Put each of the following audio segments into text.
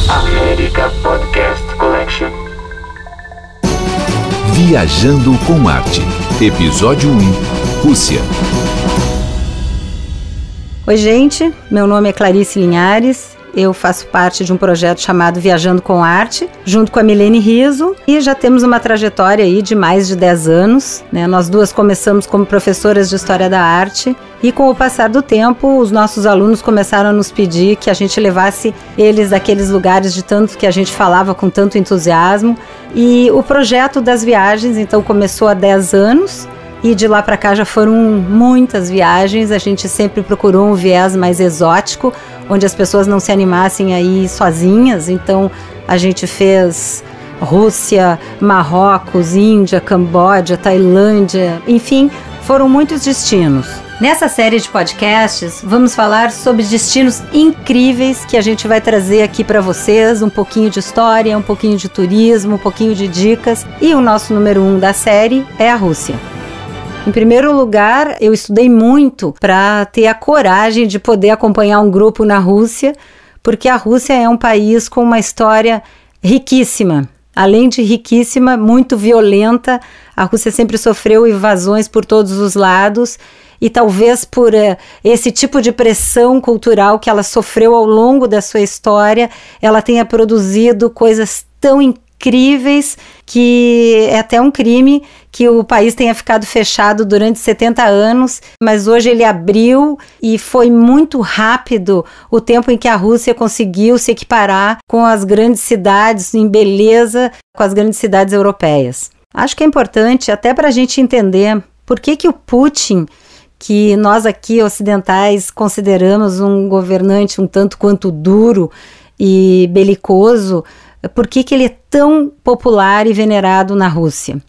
América Podcast Collection. Viajando com Arte. Episódio 1, Rússia. Oi, gente. Meu nome é Clarice Linhares. Eu faço parte de um projeto chamado Viajando com Arte, junto com a Milene Rizzo, e já temos uma trajetória aí de mais de 10 anos, né? Nós duas começamos como professoras de História da Arte, e com o passar do tempo, os nossos alunos começaram a nos pedir que a gente levasse eles daqueles lugares de tanto que a gente falava com tanto entusiasmo, e o projeto das viagens, então, começou há 10 anos, e de lá para cá já foram muitas viagens. A gente sempre procurou um viés mais exótico, onde as pessoas não se animassem a ir sozinhas. Então a gente fez Rússia, Marrocos, Índia, Camboja, Tailândia, enfim, foram muitos destinos. Nessa série de podcasts, vamos falar sobre destinos incríveis que a gente vai trazer aqui para vocês, um pouquinho de história, um pouquinho de turismo, um pouquinho de dicas. E o nosso número 1 da série é a Rússia. Em primeiro lugar, eu estudei muito para ter a coragem de poder acompanhar um grupo na Rússia, porque a Rússia é um país com uma história riquíssima. Além de riquíssima, muito violenta, a Rússia sempre sofreu invasões por todos os lados, e talvez por esse tipo de pressão cultural que ela sofreu ao longo da sua história, ela tenha produzido coisas tão incríveis que é até um crime que o país tenha ficado fechado durante 70 anos, mas hoje ele abriu e foi muito rápido o tempo em que a Rússia conseguiu se equiparar com as grandes cidades em beleza, com as grandes cidades europeias. Acho que é importante até para a gente entender por que o Putin, que nós aqui ocidentais consideramos um governante um tanto quanto duro e belicoso, por que ele é tão popular e venerado na Rússia.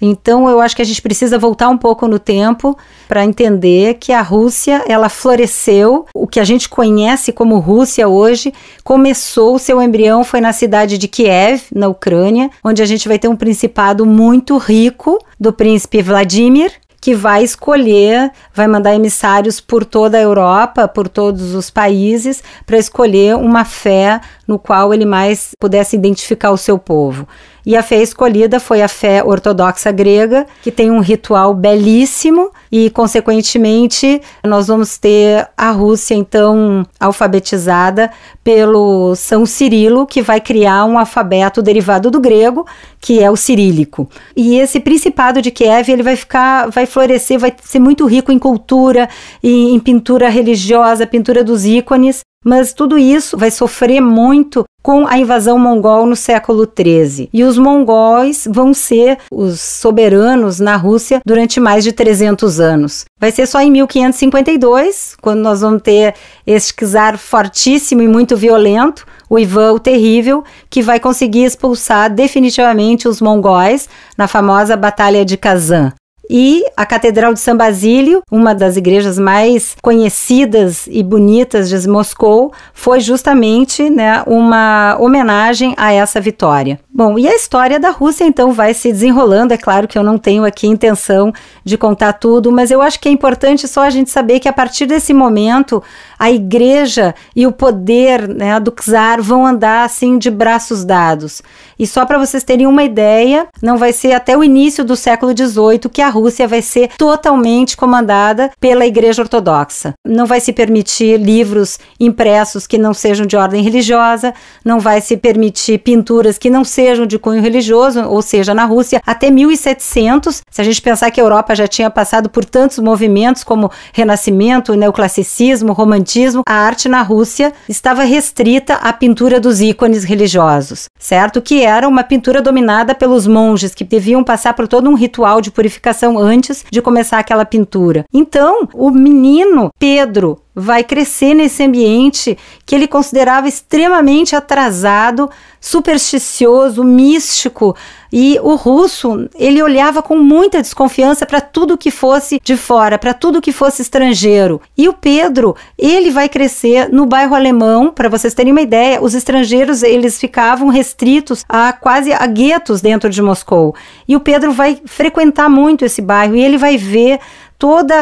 Então eu acho que a gente precisa voltar um pouco no tempo para entender que a Rússia, ela floresceu, o que a gente conhece como Rússia hoje, começou, seu embrião foi na cidade de Kiev, na Ucrânia, onde a gente vai ter um principado muito rico do príncipe Vladimir, que vai escolher, vai mandar emissários por toda a Europa, por todos os países, para escolher uma fé no qual ele mais pudesse identificar o seu povo. E a fé escolhida foi a fé ortodoxa grega, que tem um ritual belíssimo e, consequentemente, nós vamos ter a Rússia, então, alfabetizada pelo São Cirilo, que vai criar um alfabeto derivado do grego, que é o cirílico. E esse principado de Kiev, ele vai florescer, vai ser muito rico em cultura, em pintura religiosa, pintura dos ícones, mas tudo isso vai sofrer muito com a invasão mongol no século XIII. E os mongóis vão ser os soberanos na Rússia durante mais de 300 anos. Vai ser só em 1552, quando nós vamos ter este czar fortíssimo e muito violento, o Ivan o Terrível, que vai conseguir expulsar definitivamente os mongóis na famosa Batalha de Kazan. E a Catedral de São Basílio, uma das igrejas mais conhecidas e bonitas de Moscou, foi justamente, uma homenagem a essa vitória. Bom, e a história da Rússia, então, vai se desenrolando. É claro que eu não tenho aqui intenção de contar tudo, mas eu acho que é importante só a gente saber que a partir desse momento, a igreja e o poder, do czar vão andar assim de braços dados. E só para vocês terem uma ideia, não vai ser até o início do século XVIII que a Rússia vai ser totalmente comandada pela Igreja Ortodoxa. Não vai se permitir livros impressos que não sejam de ordem religiosa, não vai se permitir pinturas que não sejam de cunho religioso, ou seja, na Rússia, até 1700, se a gente pensar que a Europa já tinha passado por tantos movimentos como Renascimento, Neoclassicismo, Romantismo, a arte na Rússia estava restrita à pintura dos ícones religiosos, certo? Que era uma pintura dominada pelos monges, que deviam passar por todo um ritual de purificação antes de começar aquela pintura. Então, o menino Pedro vai crescer nesse ambiente que ele considerava extremamente atrasado, supersticioso, místico, e o russo, ele olhava com muita desconfiança para tudo que fosse de fora, para tudo que fosse estrangeiro. E o Pedro, ele vai crescer no bairro alemão. Para vocês terem uma ideia, os estrangeiros, eles ficavam restritos a quase a guetos dentro de Moscou. E o Pedro vai frequentar muito esse bairro e ele vai ver todo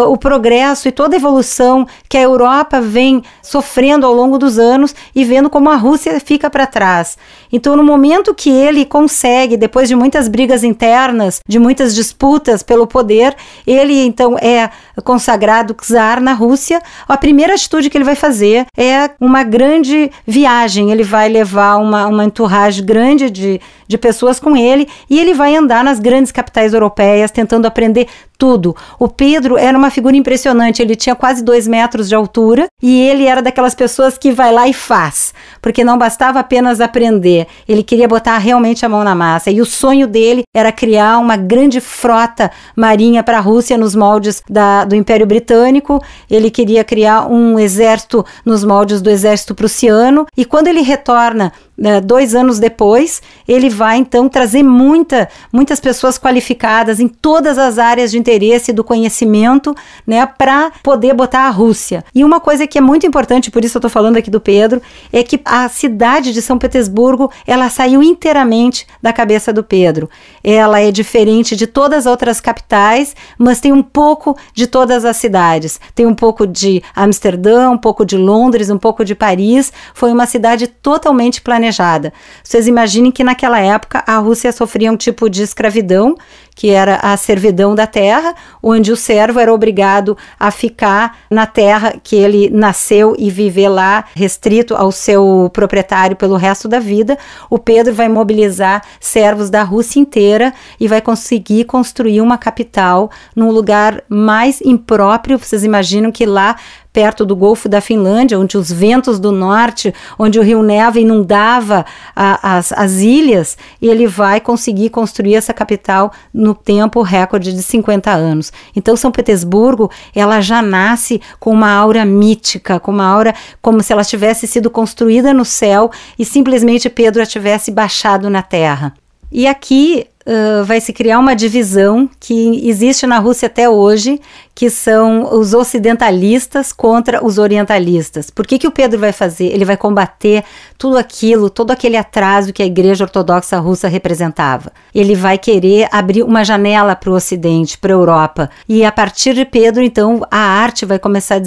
o progresso e toda a evolução que a Europa vem sofrendo ao longo dos anos e vendo como a Rússia fica para trás. Então, no momento que ele consegue, depois de muitas brigas internas, de muitas disputas pelo poder, ele então é consagrado czar na Rússia, a primeira atitude que ele vai fazer é uma grande viagem. Ele vai levar uma entourage grande de pessoas com ele e ele vai andar nas grandes capitais europeias tentando aprender tudo. O Pedro era uma figura impressionante, ele tinha quase 2 metros de altura e ele era daquelas pessoas que vai lá e faz, porque não bastava apenas aprender, ele queria botar realmente a mão na massa e o sonho dele era criar uma grande frota marinha para a Rússia nos moldes do Império Britânico. Ele queria criar um exército nos moldes do exército prussiano e quando ele retorna 2 anos depois, ele vai então trazer muitas pessoas qualificadas em todas as áreas de interesse do conhecimento, né, para poder botar a Rússia. E uma coisa que é muito importante, por isso eu estou falando aqui do Pedro, é que a cidade de São Petersburgo, ela saiu inteiramente da cabeça do Pedro. Ela é diferente de todas as outras capitais, mas tem um pouco de todas as cidades. Tem um pouco de Amsterdã, um pouco de Londres, um pouco de Paris. Foi uma cidade totalmente planejada. Vocês imaginem que naquela época a Rússia sofria um tipo de escravidão, que era a servidão da terra, onde o servo era obrigado a ficar na terra que ele nasceu e viver lá restrito ao seu proprietário pelo resto da vida. O Pedro vai mobilizar servos da Rússia inteira e vai conseguir construir uma capital num lugar mais impróprio. Vocês imaginam que lá perto do Golfo da Finlândia, onde os ventos do norte, onde o rio Neva inundava as ilhas, e ele vai conseguir construir essa capital no tempo recorde de 50 anos. Então, São Petersburgo, ela já nasce com uma aura mítica, com uma aura como se ela tivesse sido construída no céu e simplesmente Pedro a tivesse baixado na terra. E aqui vai se criar uma divisão que existe na Rússia até hoje, que são os ocidentalistas contra os orientalistas. Por que o Pedro vai fazer? Ele vai combater tudo aquilo, todo aquele atraso que a Igreja Ortodoxa Russa representava. Ele vai querer abrir uma janela para o Ocidente, para a Europa. E a partir de Pedro, então, a arte vai começar a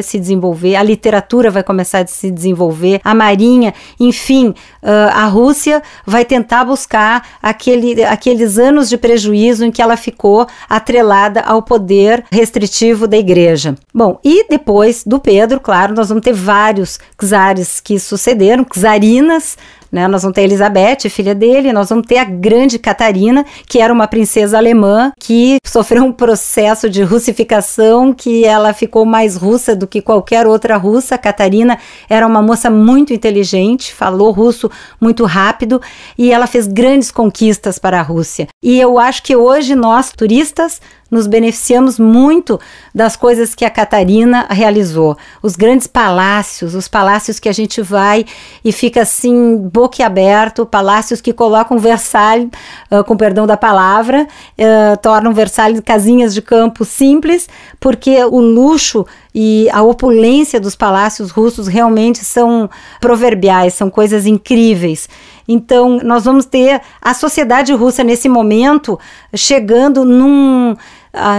se desenvolver, a literatura vai começar a se desenvolver, a marinha, enfim, a Rússia vai tentar buscar aqueles anos de prejuízo em que ela ficou atrelada ao poder restritivo da igreja. Bom, e depois do Pedro, claro, nós vamos ter vários czares que sucederam, czarinas, né? Nós vamos ter Elizabeth, filha dele, nós vamos ter a grande Catarina, que era uma princesa alemã, que sofreu um processo de russificação, que ela ficou mais russa do que qualquer outra russa. A Catarina era uma moça muito inteligente, falou russo muito rápido, e ela fez grandes conquistas para a Rússia. E eu acho que hoje nós, turistas, nos beneficiamos muito das coisas que a Catarina realizou. Os grandes palácios, os palácios que a gente vai e fica assim, boquiaberto, palácios que colocam Versalhes, com perdão da palavra, tornam Versalhes casinhas de campo simples, porque o luxo e a opulência dos palácios russos realmente são proverbiais, são coisas incríveis. Então, nós vamos ter a sociedade russa nesse momento chegando num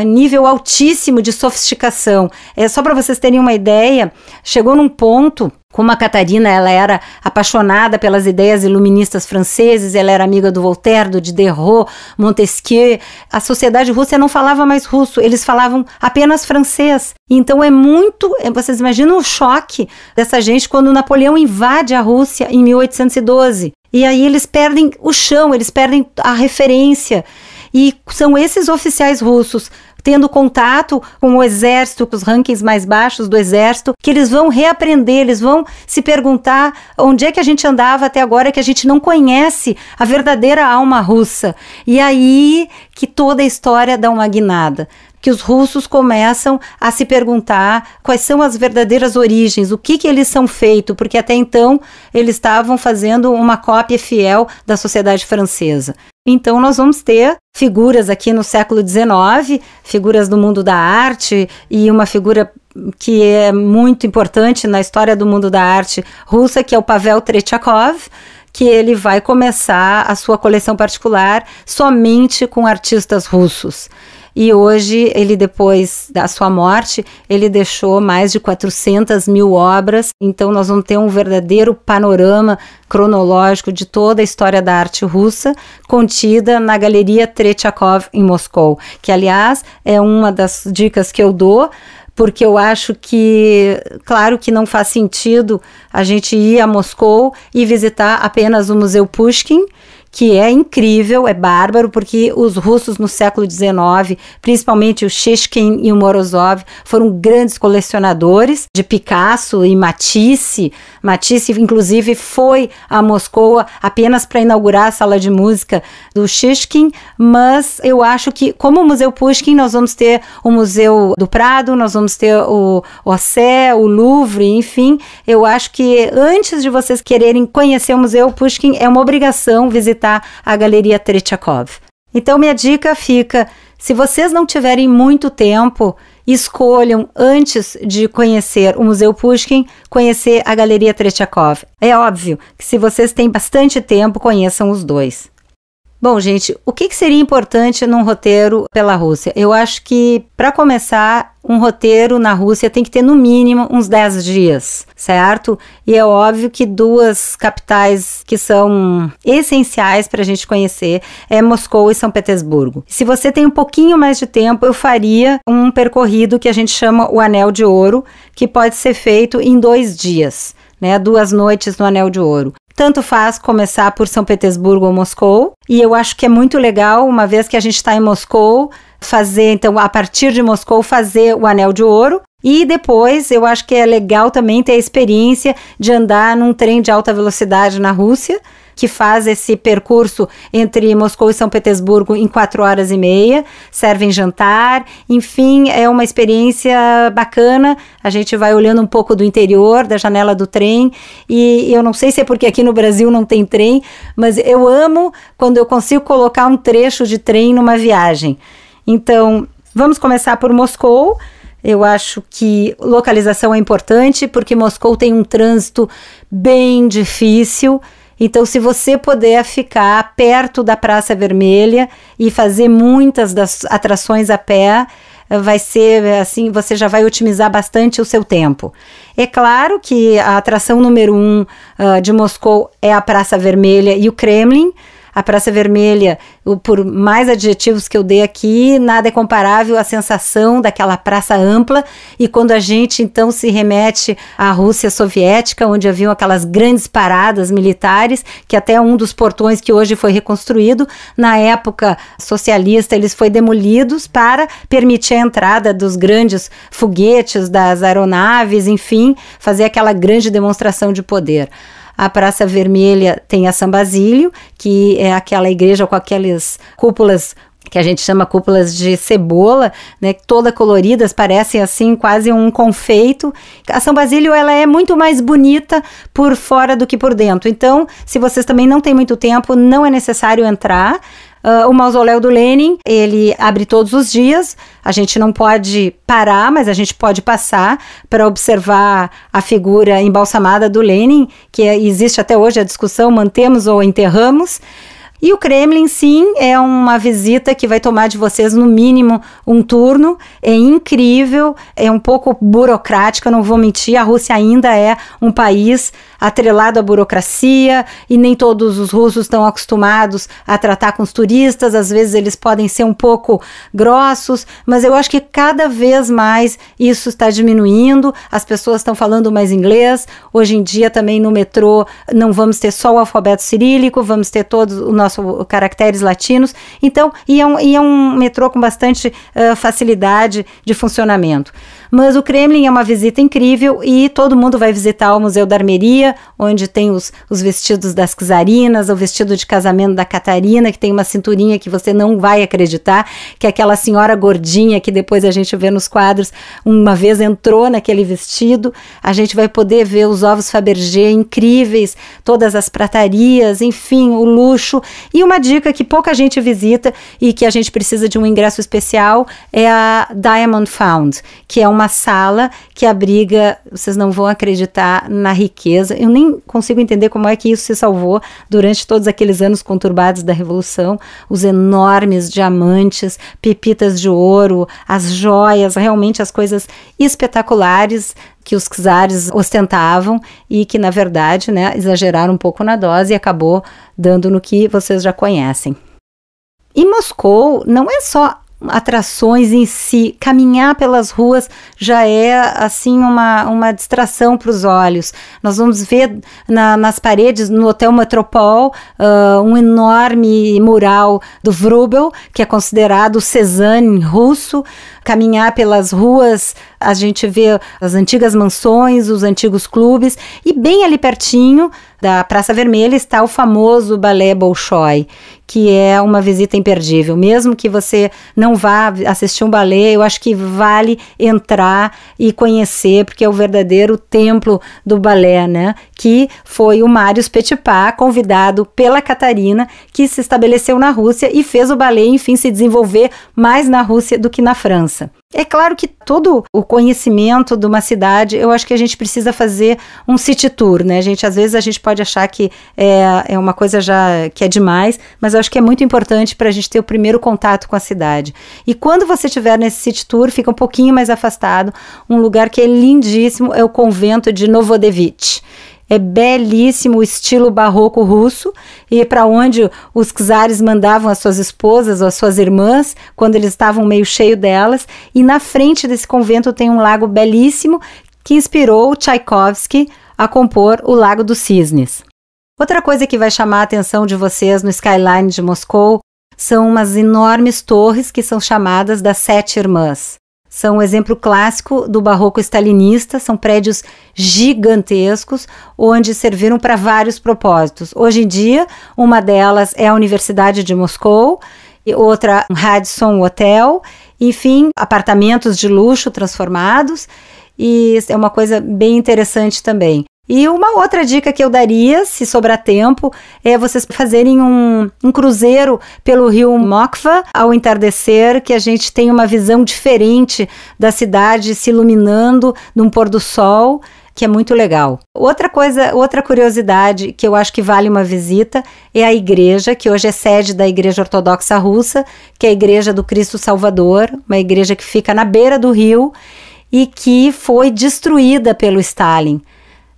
nível altíssimo de sofisticação. Só para vocês terem uma ideia, chegou num ponto, como a Catarina, ela era apaixonada pelas ideias iluministas franceses, ela era amiga do Voltaire, do Diderot, Montesquieu. A sociedade russa não falava mais russo, eles falavam apenas francês. Então vocês imaginam o choque dessa gente quando Napoleão invade a Rússia em 1812. E aí eles perdem o chão, eles perdem a referência. E são esses oficiais russos, tendo contato com o exército, com os rankings mais baixos do exército, que eles vão reaprender, eles vão se perguntar onde é que a gente andava até agora, que a gente não conhece a verdadeira alma russa. E aí que toda a história dá uma guinada, que os russos começam a se perguntar quais são as verdadeiras origens, o que eles são feitos, porque até então eles estavam fazendo uma cópia fiel da sociedade francesa. Então nós vamos ter figuras aqui no século XIX, figuras do mundo da arte, e uma figura que é muito importante na história do mundo da arte russa, que é o Pavel Tretyakov, que ele vai começar a sua coleção particular somente com artistas russos. e hoje ele, depois da sua morte, ele deixou mais de 400 mil obras, então nós vamos ter um verdadeiro panorama cronológico de toda a história da arte russa, contida na Galeria Tretchakov em Moscou, que aliás é uma das dicas que eu dou, porque eu acho que, claro que não faz sentido a gente ir a Moscou e visitar apenas o Museu Pushkin, que é incrível, é bárbaro, porque os russos no século XIX, principalmente o Shishkin e o Morozov, foram grandes colecionadores de Picasso e Matisse. Matisse, inclusive, foi a Moscou apenas para inaugurar a sala de música do Shishkin, mas eu acho que, como o Museu Pushkin, nós vamos ter o Museu do Prado, nós vamos ter o Ossé, o Louvre, enfim, eu acho que antes de vocês quererem conhecer o Museu Pushkin, é uma obrigação visitar a Galeria Tretchakov. Então minha dica fica, se vocês não tiverem muito tempo, escolham antes de conhecer o Museu Pushkin, conhecer a Galeria Tretchakov. É óbvio que se vocês têm bastante tempo, conheçam os dois. Bom, gente, o que seria importante num roteiro pela Rússia? Eu acho que, para começar, um roteiro na Rússia tem que ter no mínimo uns 10 dias, certo? E é óbvio que 2 capitais que são essenciais para a gente conhecer é Moscou e São Petersburgo. Se você tem um pouquinho mais de tempo, eu faria um percorrido que a gente chama o Anel de Ouro, que pode ser feito em 2 dias, né? 2 noites no Anel de Ouro. Tanto faz começar por São Petersburgo ou Moscou, e eu acho que é muito legal, uma vez que a gente está em Moscou, fazer, então, a partir de Moscou, fazer o Anel de Ouro, e depois eu acho que é legal também ter a experiência de andar num trem de alta velocidade na Rússia, que faz esse percurso entre Moscou e São Petersburgo em 4 horas e meia, servem jantar, enfim, é uma experiência bacana, a gente vai olhando um pouco do interior, da janela do trem, e eu não sei se é porque aqui no Brasil não tem trem, mas eu amo quando eu consigo colocar um trecho de trem numa viagem. Então, vamos começar por Moscou. Eu acho que localização é importante, porque Moscou tem um trânsito bem difícil. Então, se você puder ficar perto da Praça Vermelha e fazer muitas das atrações a pé, vai ser assim, você já vai otimizar bastante o seu tempo. É claro que a atração número 1 de Moscou é a Praça Vermelha e o Kremlin. A Praça Vermelha, por mais adjetivos que eu dei aqui, nada é comparável à sensação daquela praça ampla, e quando a gente então se remete à Rússia soviética, onde haviam aquelas grandes paradas militares, que até um dos portões que hoje foi reconstruído, na época socialista eles foram demolidos para permitir a entrada dos grandes foguetes, das aeronaves, enfim, fazer aquela grande demonstração de poder. A Praça Vermelha tem a São Basílio, que é aquela igreja com aquelas cúpulas que a gente chama cúpulas de cebola, né, toda coloridas, parecem assim quase um confeito. A São Basílio, ela é muito mais bonita por fora do que por dentro. Então, se vocês também não têm muito tempo, não é necessário entrar. O mausoléu do Lenin, ele abre todos os dias, a gente não pode parar, mas a gente pode passar para observar a figura embalsamada do Lenin, que existe até hoje a discussão, mantemos ou enterramos. E o Kremlin, sim, é uma visita que vai tomar de vocês no mínimo um turno, é incrível, é um pouco burocrática, não vou mentir, a Rússia ainda é um país atrelado à burocracia e nem todos os russos estão acostumados a tratar com os turistas, às vezes eles podem ser um pouco grossos, mas eu acho que cada vez mais isso está diminuindo, as pessoas estão falando mais inglês, hoje em dia também no metrô não vamos ter só o alfabeto cirílico, vamos ter todos os nossos caracteres latinos, então, e é um metrô com bastante facilidade de funcionamento. Mas o Kremlin é uma visita incrível e todo mundo vai visitar o Museu da Armeria, onde tem os vestidos das czarinas, o vestido de casamento da Catarina, que tem uma cinturinha que você não vai acreditar, que é aquela senhora gordinha que depois a gente vê nos quadros, uma vez entrou naquele vestido. A gente vai poder ver os ovos Fabergé incríveis, todas as pratarias, enfim, o luxo. E uma dica que pouca gente visita e que a gente precisa de um ingresso especial é a Diamond Found, que é uma uma sala que abriga, vocês não vão acreditar na riqueza, eu nem consigo entender como é que isso se salvou durante todos aqueles anos conturbados da Revolução, os enormes diamantes, pepitas de ouro, as joias, realmente as coisas espetaculares que os czares ostentavam e que, na verdade, né, exageraram um pouco na dose e acabou dando no que vocês já conhecem. E Moscou não é só atrações em si, caminhar pelas ruas já é assim uma distração para os olhos. Nós vamos ver nas paredes no Hotel Metropole um enorme mural do Vrubel, que é considerado o Cézanne russo. Caminhar pelas ruas, a gente vê as antigas mansões, os antigos clubes, e bem ali pertinho da Praça Vermelha está o famoso Balé Bolshoi, que é uma visita imperdível. Mesmo que você não vá assistir um balé, eu acho que vale entrar e conhecer, porque é o verdadeiro templo do balé, né? Que foi o Marius Petipa, convidado pela Catarina, que se estabeleceu na Rússia e fez o balé, enfim, se desenvolver mais na Rússia do que na França. É claro que todo o conhecimento de uma cidade, eu acho que a gente precisa fazer um city tour, né? Às vezes a gente pode achar que é uma coisa já que é demais, mas eu acho que é muito importante para a gente ter o primeiro contato com a cidade. E quando você estiver nesse city tour, fica um pouquinho mais afastado, um lugar que é lindíssimo, é o convento de Novodevitch. É belíssimo o estilo barroco russo, e para onde os czares mandavam as suas esposas ou as suas irmãs, quando eles estavam meio cheios delas, e na frente desse convento tem um lago belíssimo que inspirou Tchaikovsky a compor o Lago dos Cisnes. Outra coisa que vai chamar a atenção de vocês no skyline de Moscou são umas enormes torres que são chamadas das Sete Irmãs. São um exemplo clássico do barroco stalinista, são prédios gigantescos, onde serviram para vários propósitos. Hoje em dia, uma delas é a Universidade de Moscou, e outra um Radisson Hotel, enfim, apartamentos de luxo transformados, e é uma coisa bem interessante também. E uma outra dica que eu daria, se sobrar tempo, é vocês fazerem um cruzeiro pelo rio Moskva ao entardecer, que a gente tem uma visão diferente da cidade se iluminando num pôr do sol, que é muito legal. Outra curiosidade que eu acho que vale uma visita é a igreja, que hoje é sede da Igreja Ortodoxa Russa, que é a Igreja do Cristo Salvador, uma igreja que fica na beira do rio e que foi destruída pelo Stalin.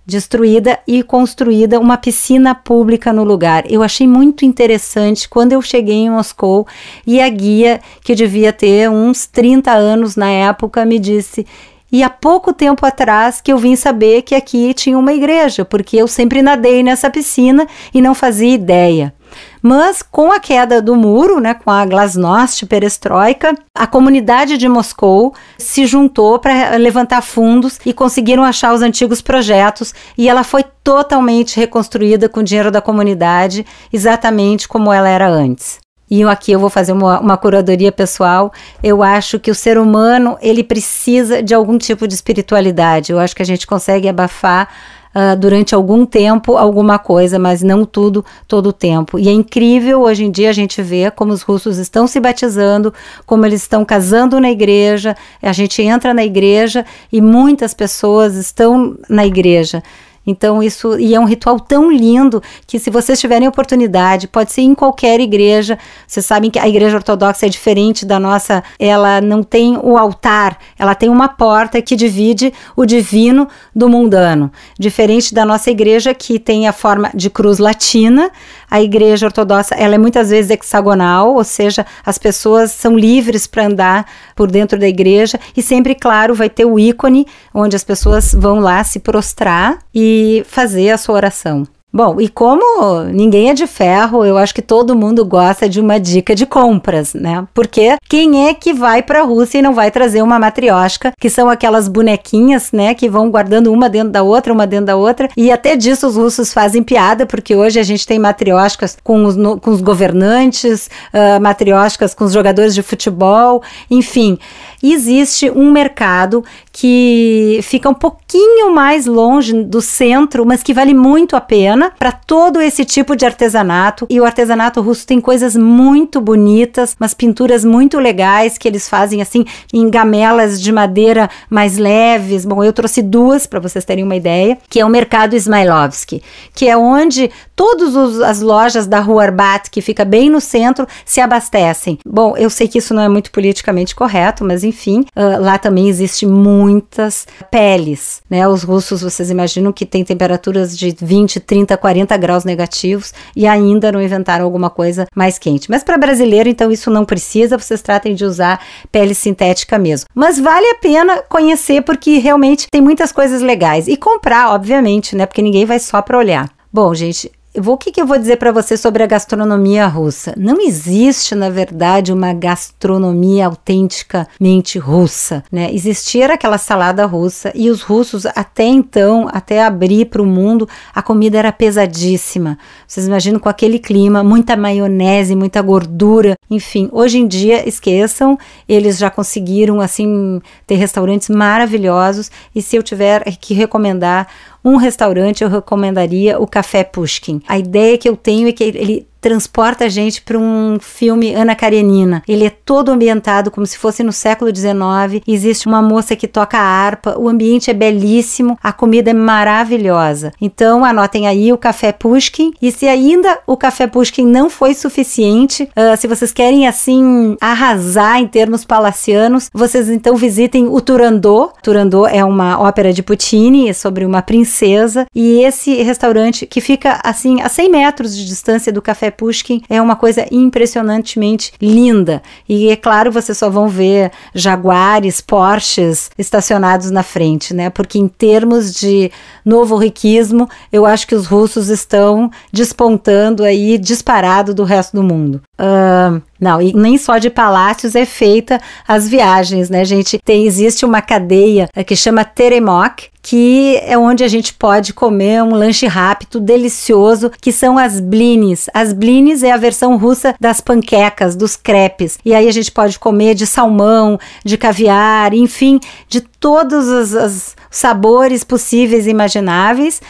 Destruída e construída uma piscina pública no lugar. Eu achei muito interessante quando eu cheguei em Moscou e a guia, que devia ter uns 30 anos na época, me disse: e há pouco tempo atrás que eu vim saber que aqui tinha uma igreja, porque eu sempre nadei nessa piscina e não fazia ideia. Mas com a queda do muro, né, com a Glasnost, perestroika, a comunidade de Moscou se juntou para levantar fundos e conseguiram achar os antigos projetos, e ela foi totalmente reconstruída com o dinheiro da comunidade, exatamente como ela era antes. E aqui eu vou fazer uma curadoria pessoal. Eu acho que o ser humano, ele precisa de algum tipo de espiritualidade. Eu acho que a gente consegue abafar durante algum tempo alguma coisa, mas não tudo, todo o tempo. E é incrível, hoje em dia a gente vê como os russos estão se batizando, como eles estão casando na igreja, a gente entra na igreja e muitas pessoas estão na igreja. Então isso, e é um ritual tão lindo que, se vocês tiverem oportunidade, pode ser em qualquer igreja. Vocês sabem que a igreja ortodoxa é diferente da nossa, ela não tem o altar, ela tem uma porta que divide o divino do mundano. Diferente da nossa igreja, que tem a forma de cruz latina, a igreja ortodoxa, ela é muitas vezes hexagonal, ou seja, as pessoas são livres para andar por dentro da igreja, e sempre, claro, vai ter o ícone onde as pessoas vão lá se prostrar e fazer a sua oração. Bom, e como ninguém é de ferro, eu acho que todo mundo gosta de uma dica de compras, né? Porque quem é que vai para a Rússia e não vai trazer uma matrioshka, que são aquelas bonequinhas, né, que vão guardando uma dentro da outra, e até disso os russos fazem piada, porque hoje a gente tem matrioshkas com os governantes, matrioshkas com os jogadores de futebol, enfim. E existe um mercado que fica um pouquinho mais longe do centro, mas que vale muito a pena para todo esse tipo de artesanato. E o artesanato russo tem coisas muito bonitas, umas pinturas muito legais que eles fazem assim em gamelas de madeira mais leves. Bom, eu trouxe duas para vocês terem uma ideia, que é o Mercado Ismailovsky, que é onde todas as lojas da Rua Arbat, que fica bem no centro, se abastecem. Bom, eu sei que isso não é muito politicamente correto, mas enfim, lá também existe muitas peles, né? Os russos, vocês imaginam que tem temperaturas de 20, 30, 40 graus negativos e ainda não inventaram alguma coisa mais quente. Mas para brasileiro, então, isso não precisa, vocês tratem de usar pele sintética mesmo. Mas vale a pena conhecer porque realmente tem muitas coisas legais. E comprar, obviamente, né? Porque ninguém vai só para olhar. Bom, gente, o que eu vou dizer para você sobre a gastronomia russa? Não existe, na verdade, uma gastronomia autenticamente russa, né? Existia aquela salada russa e os russos, até então, até abrir para o mundo, a comida era pesadíssima. Vocês imaginam com aquele clima, muita maionese, muita gordura, enfim. Hoje em dia, esqueçam, eles já conseguiram, assim, ter restaurantes maravilhosos e se eu tiver que recomendar um restaurante, eu recomendaria o Café Pushkin. A ideia que eu tenho é que ele transporta a gente para um filme Ana Karenina. Ele é todo ambientado como se fosse no século XIX. Existe uma moça que toca harpa. O ambiente é belíssimo. A comida é maravilhosa. Então, anotem aí o Café Pushkin. E se ainda o Café Pushkin não foi suficiente, se vocês querem, assim, arrasar em termos palacianos, vocês então visitem o Turandot. Turandot é uma ópera de Puccini, é sobre uma princesa. E esse restaurante, que fica, assim, a 100 metros de distância do Café Pushkin, é uma coisa impressionantemente linda. E é claro, vocês só vão ver Jaguares, Porsches estacionados na frente, né? Porque em termos de novo riquismo, eu acho que os russos estão despontando aí, disparado do resto do mundo. Não, e nem só de palácios é feita as viagens, né, gente? Existe uma cadeia que chama Teremok, que é onde a gente pode comer um lanche rápido, delicioso, que são as blinis. As blinis é a versão russa das panquecas, dos crepes. E aí a gente pode comer de salmão, de caviar, enfim, de todos os sabores possíveis e imagináveis.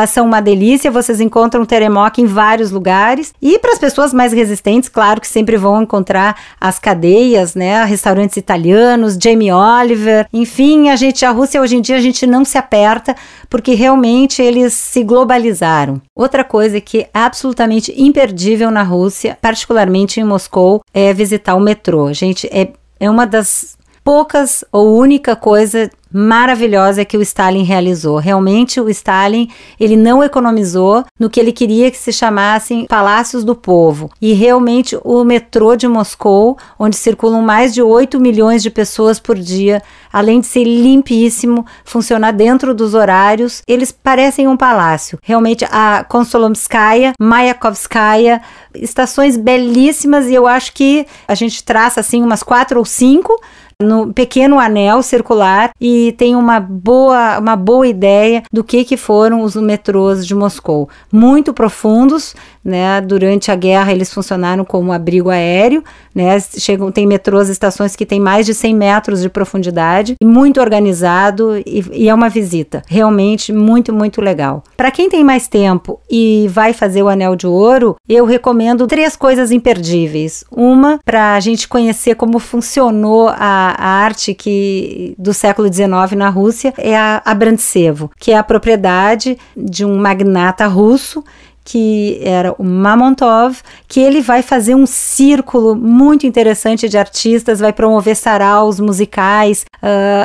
São uma delícia, vocês encontram Teremok em vários lugares. E para as pessoas mais resistentes, claro que sempre vão encontrar as cadeias, né, restaurantes italianos, Jamie Oliver, enfim, a Rússia hoje em dia a gente não se aperta porque realmente eles se globalizaram. Outra coisa que é absolutamente imperdível na Rússia, particularmente em Moscou, é visitar o metrô. Gente, é uma das poucas ou única coisa maravilhosa que o Stalin realizou. Realmente o Stalin, ele não economizou no que ele queria que se chamassem Palácios do Povo. E realmente o metrô de Moscou, onde circulam mais de 8 milhões de pessoas por dia, além de ser limpíssimo, funcionar dentro dos horários, eles parecem um palácio. Realmente a Konsolomskaya, Mayakovskaya, estações belíssimas, e eu acho que a gente traça assim umas 4 ou 5 no pequeno anel circular e tem uma boa ideia do que foram os metrôs de Moscou. Muito profundos, né? Durante a guerra eles funcionaram como abrigo aéreo, né? Tem metrôs, estações que têm mais de 100 metros de profundidade, muito organizado e é uma visita realmente muito, muito legal. Para quem tem mais tempo e vai fazer o Anel de Ouro, eu recomendo 3 coisas imperdíveis. Uma, para a gente conhecer como funcionou a arte do século XIX na Rússia, é a Abramtsevo, que é a propriedade de um magnata russo, que era o Mamontov, que ele vai fazer um círculo muito interessante de artistas, vai promover saraus musicais,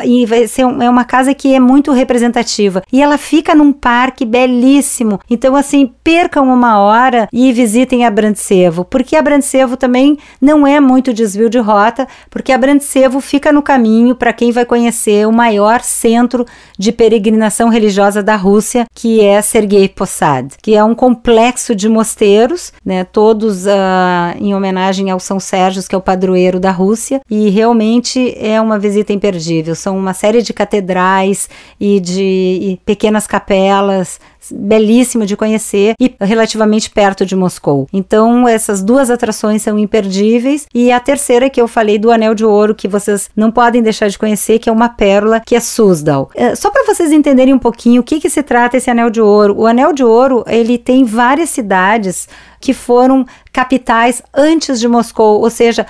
e vai ser é uma casa que é muito representativa. E ela fica num parque belíssimo. Então, assim, percam uma hora e visitem Abramtsevo, porque Abramtsevo também não é muito desvio de rota, porque Abramtsevo fica no caminho para quem vai conhecer o maior centro de peregrinação religiosa da Rússia, que é Sergei Posad, que é um complexo de mosteiros, né, todos em homenagem ao São Sérgio, que é o padroeiro da Rússia, e realmente é uma visita imperdível. São uma série de catedrais e de pequenas capelas belíssimo de conhecer e relativamente perto de Moscou. Então, essas duas atrações são imperdíveis. E a terceira que eu falei do Anel de Ouro, que vocês não podem deixar de conhecer, que é uma pérola, que é Suzdal. Só para vocês entenderem um pouquinho o que se trata esse Anel de Ouro. O Anel de Ouro, ele tem várias cidades que foram capitais antes de Moscou, ou seja,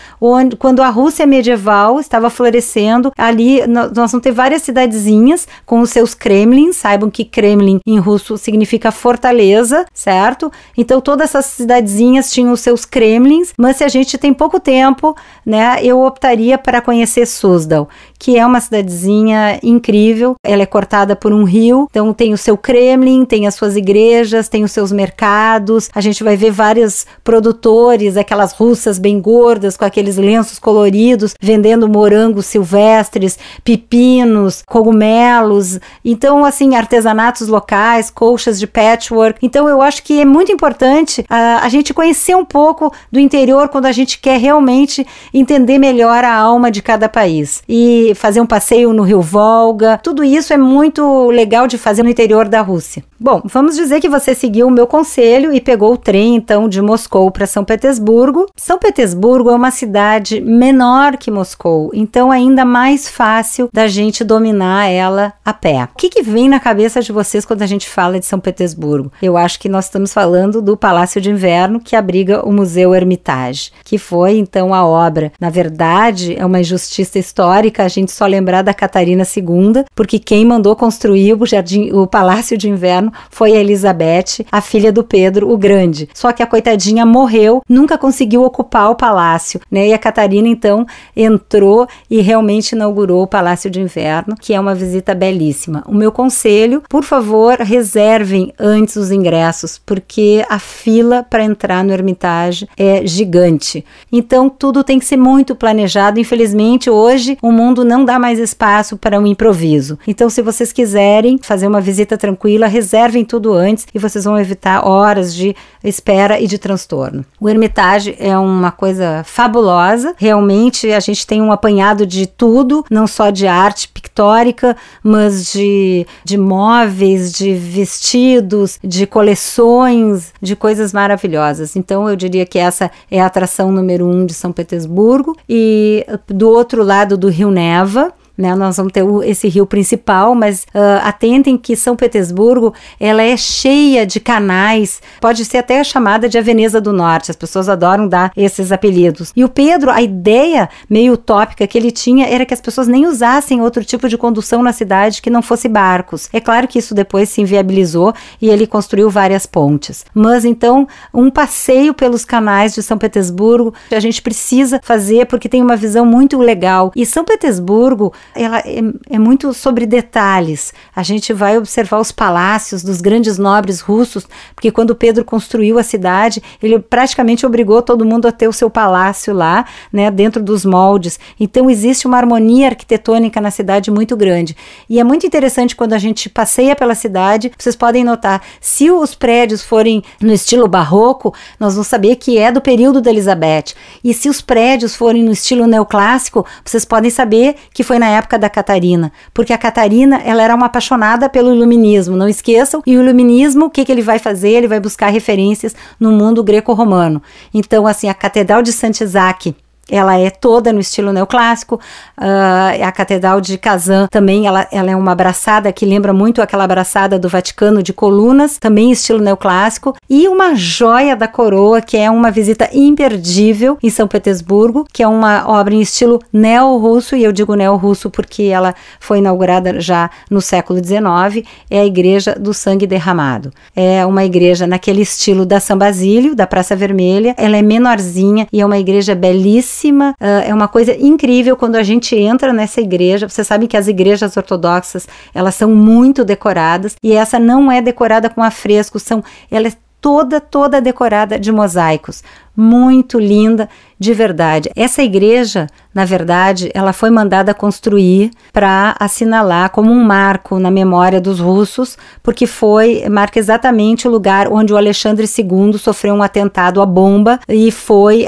quando a Rússia medieval estava florescendo, ali nós vamos ter várias cidadezinhas com os seus Kremlins. Saibam que Kremlin em russo significa fortaleza, certo? Então todas essas cidadezinhas tinham os seus Kremlins, mas se a gente tem pouco tempo, né, eu optaria para conhecer Suzdal, que é uma cidadezinha incrível. Ela é cortada por um rio, então tem o seu Kremlin, tem as suas igrejas, tem os seus mercados. A gente vai ver vários produtores, aquelas russas bem gordas, com aqueles lenços coloridos, vendendo morangos silvestres, pepinos, cogumelos. Então, assim, artesanatos locais, colchas de patchwork. Então, eu acho que é muito importante a gente conhecer um pouco do interior quando a gente quer realmente entender melhor a alma de cada país. E fazer um passeio no Rio Volga, tudo isso é muito legal de fazer no interior da Rússia. Bom, vamos dizer que você seguiu o meu conselho e pegou o trem, então, de Moscou para São Petersburgo. São Petersburgo é uma cidade menor que Moscou, então ainda mais fácil da gente dominar ela a pé. O que vem na cabeça de vocês quando a gente fala de São Petersburgo? Eu acho que nós estamos falando do Palácio de Inverno, que abriga o Museu Hermitage, que foi, então, a obra. Na verdade, é uma injustiça histórica a gente só lembrar da Catarina II, porque quem mandou construir o Palácio de Inverno foi a Elizabeth, a filha do Pedro o Grande. Só que a coitadinha morreu, nunca conseguiu ocupar o palácio, né? E a Catarina, então, entrou e realmente inaugurou o Palácio de Inverno, que é uma visita belíssima. O meu conselho, por favor, reservem antes os ingressos, porque a fila para entrar no Hermitage é gigante. Então, tudo tem que ser muito planejado. Infelizmente, hoje, o mundo não dá mais espaço para um improviso. Então, se vocês quiserem fazer uma visita tranquila, reservem tudo antes e vocês vão evitar horas de espera e de transtorno. O Hermitage é uma coisa fabulosa. Realmente, a gente tem um apanhado de tudo, não só de arte pictórica, mas de móveis, de vestidos, de coleções, de coisas maravilhosas. Então, eu diria que essa é a atração número 1 de São Petersburgo. E do outro lado do Rio Neva, né, nós vamos ter esse rio principal, mas atentem que São Petersburgo, ela é cheia de canais, pode ser até chamada de a Veneza do Norte, as pessoas adoram dar esses apelidos. E o Pedro, a ideia meio utópica que ele tinha era que as pessoas nem usassem outro tipo de condução na cidade que não fosse barcos. É claro que isso depois se inviabilizou e ele construiu várias pontes. Mas então, um passeio pelos canais de São Petersburgo, a gente precisa fazer porque tem uma visão muito legal. E São Petersburgo, ela é muito sobre detalhes. A gente vai observar os palácios dos grandes nobres russos, porque quando Pedro construiu a cidade, ele praticamente obrigou todo mundo a ter o seu palácio lá, né, dentro dos moldes. Então existe uma harmonia arquitetônica na cidade muito grande. E é muito interessante quando a gente passeia pela cidade, vocês podem notar, se os prédios forem no estilo barroco, nós vamos saber que é do período da Elizabeth. E se os prédios forem no estilo neoclássico, vocês podem saber que foi na época da Catarina, porque a Catarina, ela era uma apaixonada pelo iluminismo, não esqueçam, e o iluminismo, o que ele vai fazer? Ele vai buscar referências no mundo greco-romano. Então, assim, a Catedral de Saint-Isaac, ela é toda no estilo neoclássico. A Catedral de Kazan também, ela é uma braçada que lembra muito aquela braçada do Vaticano de colunas, também estilo neoclássico. E uma joia da coroa, que é uma visita imperdível em São Petersburgo, que é uma obra em estilo neo-russo, e eu digo neo-russo porque ela foi inaugurada já no século XIX, é a Igreja do Sangue Derramado. É uma igreja naquele estilo da São Basílio, da Praça Vermelha. Ela é menorzinha e é uma igreja belíssima. É uma coisa incrível quando a gente entra nessa igreja. Você sabe que as igrejas ortodoxas, elas são muito decoradas, e essa não é decorada com afrescos, ela é toda decorada de mosaicos. Muito linda, de verdade. Essa igreja, na verdade, ela foi mandada construir para assinalar como um marco na memória dos russos, porque marca exatamente o lugar onde o Alexandre II sofreu um atentado à bomba e foi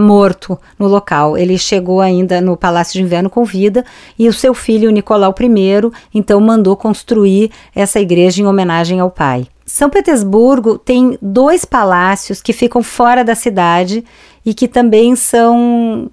morto no local. Ele chegou ainda no Palácio de Inverno com vida, e o seu filho, Nicolau I, então mandou construir essa igreja em homenagem ao pai. São Petersburgo tem 2 palácios que ficam fora da cidade e que também são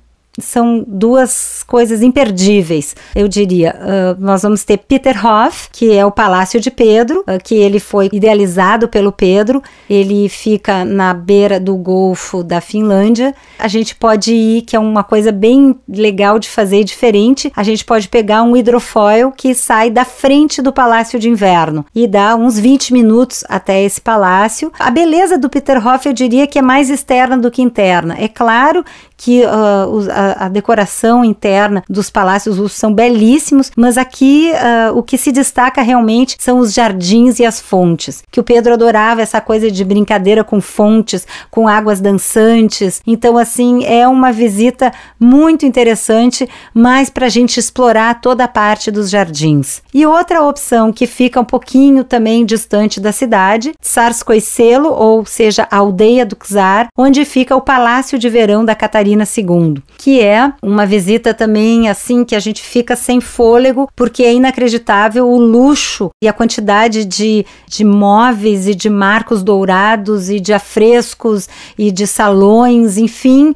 2 coisas imperdíveis, eu diria. Nós vamos ter Peterhof, que é o Palácio de Pedro, que ele foi idealizado pelo Pedro. Ele fica na beira do Golfo da Finlândia. A gente pode ir, que é uma coisa bem legal de fazer, diferente. A gente pode pegar um hidrofoil que sai da frente do Palácio de Inverno e dá uns 20 minutos até esse palácio. A beleza do Peterhof, eu diria que é mais externa do que interna. É claro que a decoração interna dos palácios russos são belíssimos, mas aqui o que se destaca realmente são os jardins e as fontes, que o Pedro adorava essa coisa de brincadeira com fontes, com águas dançantes. Então, assim, é uma visita muito interessante, mas para a gente explorar toda a parte dos jardins. E outra opção que fica um pouquinho também distante da cidade, Tsarskoye Selo, ou seja, a aldeia do czar, onde fica o Palácio de Verão da Catarina II, que é uma visita também assim que a gente fica sem fôlego, porque é inacreditável o luxo e a quantidade de móveis e de marcos dourados e de afrescos e de salões, enfim.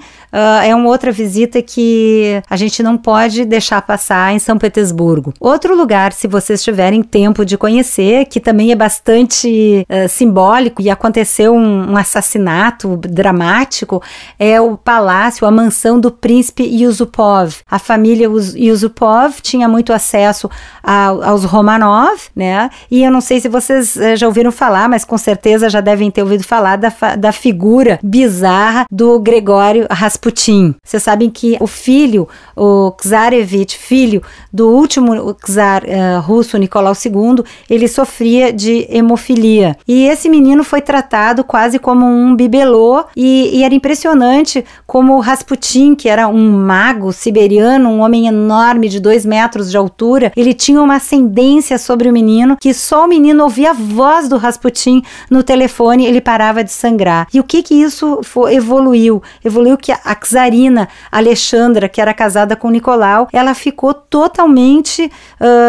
É uma outra visita que a gente não pode deixar passar em São Petersburgo. Outro lugar, se vocês tiverem tempo de conhecer, que também é bastante simbólico e aconteceu um assassinato dramático, é o palácio, a mansão do príncipe Yusupov. A família Yusupov tinha muito acesso aos Romanov, né? E eu não sei se vocês já ouviram falar, mas com certeza já devem ter ouvido falar da figura bizarra do Gregório Rasputin. Vocês sabem que o filho, o Tsarevich, filho do último czar russo, Nicolau II, ele sofria de hemofilia. E esse menino foi tratado quase como um bibelô e era impressionante como o Rasputin, que era um mago siberiano, um homem enorme de 2 metros de altura, ele tinha uma ascendência sobre o menino, que só o menino ouvia a voz do Rasputin no telefone, ele parava de sangrar. E o que isso evoluiu? Evoluiu que a czarina Alexandra, que era casada com Nicolau, ela ficou totalmente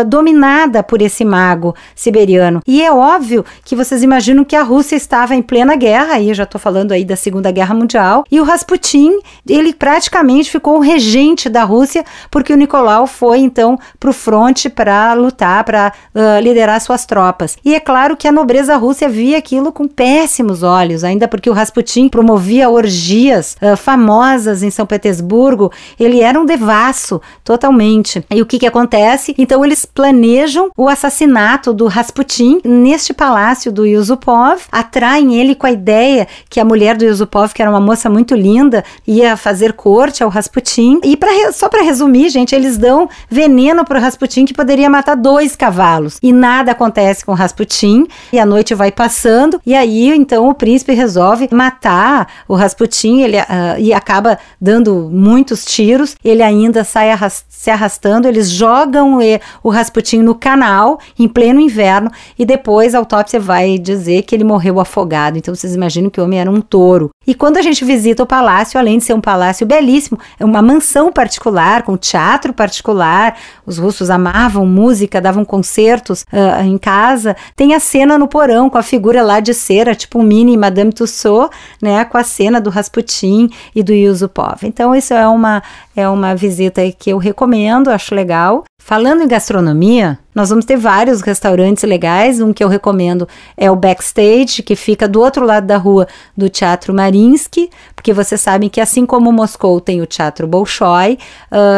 dominada por esse mago siberiano. E é óbvio que vocês imaginam que a Rússia estava em plena guerra, aí eu já estou falando aí da Segunda Guerra Mundial, e o Rasputin, ele praticamente ficou o regente da Rússia, porque o Nicolau foi então para o fronte para lutar, para liderar suas tropas. E é claro que a nobreza russa via aquilo com péssimos olhos, ainda porque o Rasputin promovia orgias famosas em São Petersburgo, ele era um devasso, totalmente. E o que acontece? Então eles planejam o assassinato do Rasputin neste palácio do Yusupov, atraem ele com a ideia que a mulher do Yusupov, que era uma moça muito linda, ia fazer corte ao Rasputin, e só para resumir, gente, eles dão veneno para o Rasputin que poderia matar 2 cavalos, e nada acontece com o Rasputin, e a noite vai passando, e aí então o príncipe resolve matar o Rasputin, e acaba dando muitos tiros, ele ainda sai se arrastando, eles jogam o Rasputin no canal, em pleno inverno, e depois a autópsia vai dizer que ele morreu afogado. Então vocês imaginam que o homem era um touro. E quando a gente visita o palácio, além de ser um palácio belíssimo, é uma mansão particular, com teatro particular, os russos amavam música, davam concertos em casa, tem a cena no porão com a figura lá de cera, tipo um mini Madame Tussauds, né, com a cena do Rasputin e do Yusupov. Então isso é uma visita que eu recomendo, acho legal. Falando em gastronomia, nós vamos ter vários restaurantes legais. Um que eu recomendo é o Backstage, que fica do outro lado da rua do Teatro Mariinsky, porque vocês sabem que assim como Moscou tem o Teatro Bolshoi,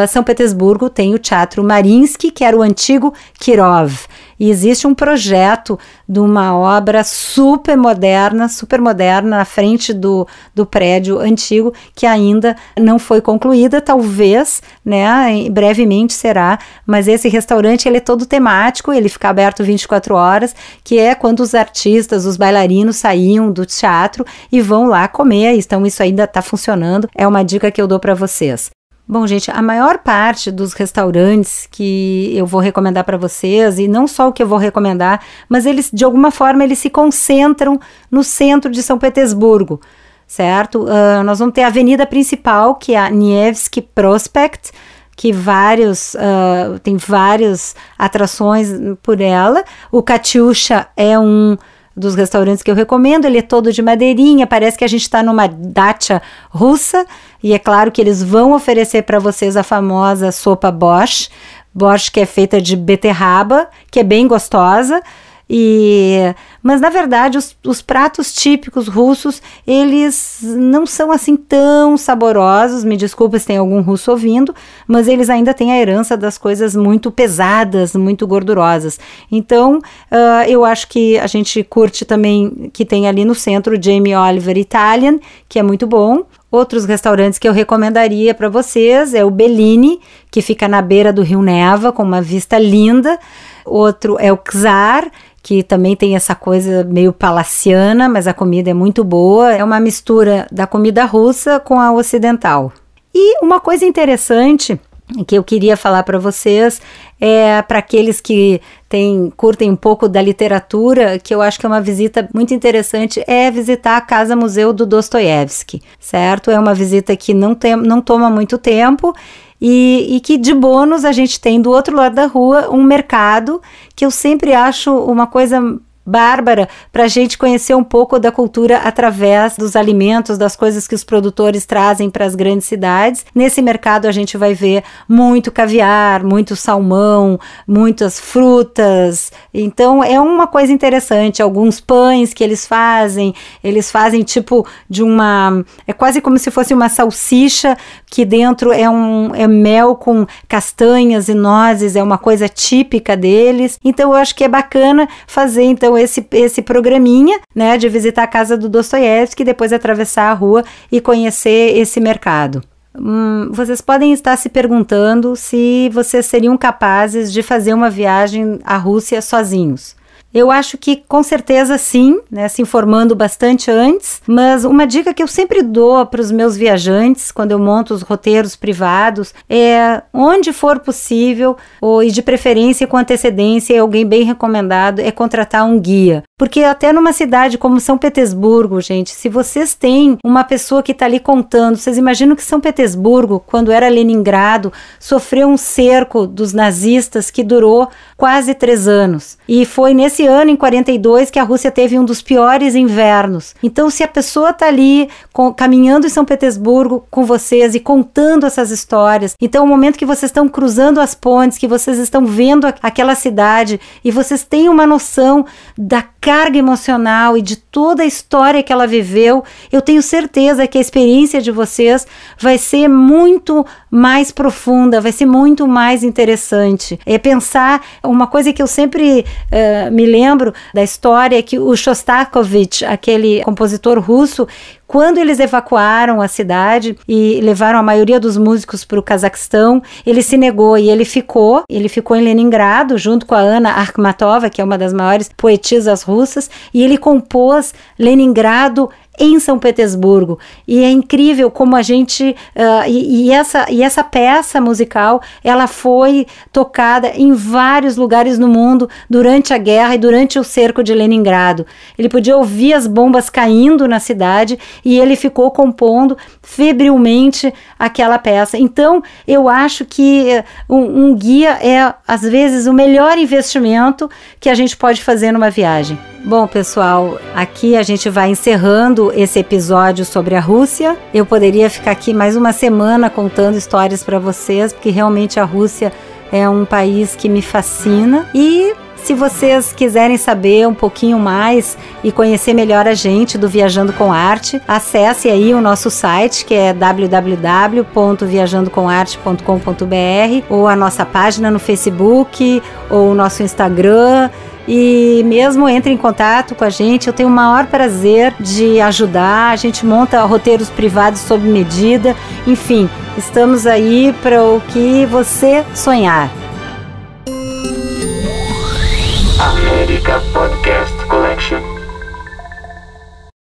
São Petersburgo tem o Teatro Mariinsky, que era o antigo Kirov. E existe um projeto de uma obra super moderna na frente do prédio antigo, que ainda não foi concluída, talvez, né, brevemente será, mas esse restaurante ele é todo temático, ele fica aberto 24 horas, que é quando os artistas, os bailarinos saíam do teatro e vão lá comer, então isso ainda está funcionando, é uma dica que eu dou para vocês. Bom, gente, a maior parte dos restaurantes que eu vou recomendar para vocês, e não só o que eu vou recomendar, mas eles, de alguma forma, eles se concentram no centro de São Petersburgo, certo? Nós vamos ter a avenida principal, que é a Nevsky Prospect, que tem várias atrações por ela. O Katyusha é um dos restaurantes que eu recomendo. Ele é todo de madeirinha, parece que a gente está numa dacha russa, e é claro que eles vão oferecer para vocês a famosa sopa borscht, que é feita de beterraba, que é bem gostosa. Mas na verdade os pratos típicos russos, eles não são assim tão saborosos. Me desculpa se tem algum russo ouvindo, mas eles ainda têm a herança das coisas muito pesadas, muito gordurosas. Então eu acho que a gente curte também, que tem ali no centro, Jamie Oliver Italian, que é muito bom. Outros restaurantes que eu recomendaria para vocês é o Bellini, que fica na beira do Rio Neva, com uma vista linda. Outro é o Czar, que também tem essa coisa meio palaciana, mas a comida é muito boa. É uma mistura da comida russa com a ocidental. E uma coisa interessante que eu queria falar para vocês é para aqueles que curtem um pouco da literatura, que eu acho que é uma visita muito interessante, é visitar a Casa Museu do Dostoiévski, certo? É uma visita que não toma muito tempo, e que de bônus a gente tem do outro lado da rua um mercado, que eu sempre acho uma coisa bárbara para a gente conhecer um pouco da cultura através dos alimentos, das coisas que os produtores trazem para as grandes cidades. Nesse mercado a gente vai ver muito caviar, muito salmão, muitas frutas. Então é uma coisa interessante. Alguns pães que eles fazem tipo de é quase como se fosse uma salsicha, que dentro é mel com castanhas e nozes, é uma coisa típica deles. Então eu acho que é bacana fazer então esse programinha, né, de visitar a casa do Dostoiévski e depois atravessar a rua e conhecer esse mercado. Vocês podem estar se perguntando se vocês seriam capazes de fazer uma viagem à Rússia sozinhos. Eu acho que com certeza sim, né, se informando bastante antes, mas uma dica que eu sempre dou para os meus viajantes, quando eu monto os roteiros privados, é onde for possível, e de preferência com antecedência, alguém bem recomendado, é contratar um guia. Porque até numa cidade como São Petersburgo, gente, se vocês têm uma pessoa que está ali contando, vocês imaginam que São Petersburgo, quando era Leningrado, sofreu um cerco dos nazistas que durou quase 3 anos. E foi nesse ano, em 42, que a Rússia teve um dos piores invernos. Então, se a pessoa está ali caminhando em São Petersburgo com vocês e contando essas histórias, então o momento que vocês estão cruzando as pontes, que vocês estão vendo aquela cidade e vocês têm uma noção da carga emocional e de toda a história que ela viveu, eu tenho certeza que a experiência de vocês vai ser muito mais profunda, vai ser muito mais interessante. É pensar, uma coisa que eu sempre me lembro da história, é que o Shostakovich, aquele compositor russo, quando eles evacuaram a cidade e levaram a maioria dos músicos para o Cazaquistão, ele se negou e ele ficou em Leningrado junto com a Anna Akhmatova, que é uma das maiores poetisas russas, e ele compôs Leningrado em São Petersburgo. E é incrível como a gente essa peça musical, ela foi tocada em vários lugares no mundo durante a guerra e durante o cerco de Leningrado. Ele podia ouvir as bombas caindo na cidade e ele ficou compondo febrilmente aquela peça. Então eu acho que um guia é às vezes o melhor investimento que a gente pode fazer numa viagem. Bom, pessoal, aqui a gente vai encerrando esse episódio sobre a Rússia. Eu poderia ficar aqui mais uma semana contando histórias para vocês, porque realmente a Rússia é um país que me fascina. E se vocês quiserem saber um pouquinho mais e conhecer melhor a gente do Viajando com Arte, acesse aí o nosso site, que é www.viajandocomarte.com.br, ou a nossa página no Facebook, ou o nosso Instagram. E mesmo entre em contato com a gente, eu tenho o maior prazer de ajudar. A gente monta roteiros privados sob medida. Enfim, estamos aí para o que você sonhar. América Podcast.